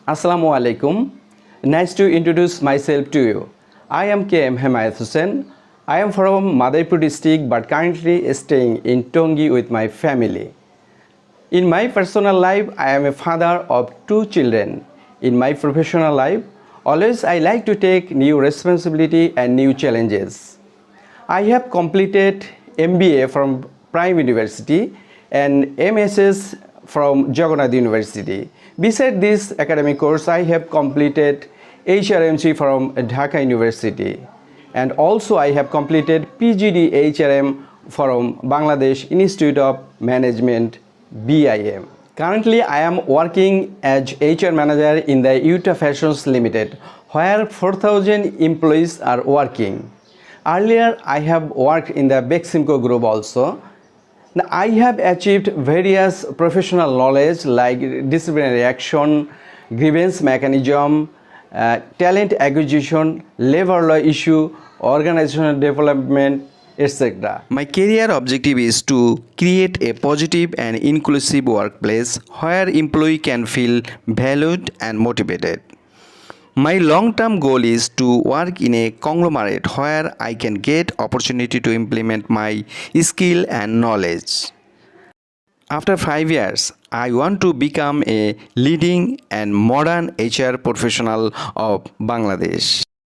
Assalamu alaikum. Nice to introduce myself to you. I am KM Hemayat Hussain. I am from Madhaipur district but currently staying in Tongi with my family. In my personal life, I am a father of 2 children. In my professional life, always I like to take new responsibility and new challenges. I have completed MBA from Prime University and MSS from Jagannath University. Beside this academic course, I have completed HRMC from Dhaka University, and also I have completed PGD HRM from Bangladesh Institute of Management BIM. Currently, I am working as HR manager in the Utah Fashions Limited, where 4,000 employees are working. Earlier, I have worked in the Beximco group also. Now, I have achieved various professional knowledge like disciplinary action, grievance mechanism, talent acquisition, labor law issue, organizational development, etc. My career objective is to create a positive and inclusive workplace where employee can feel valued and motivated. My long-term goal is to work in a conglomerate where I can get opportunity to implement my skill and knowledge. After 5 years, I want to become a leading and modern HR professional of Bangladesh.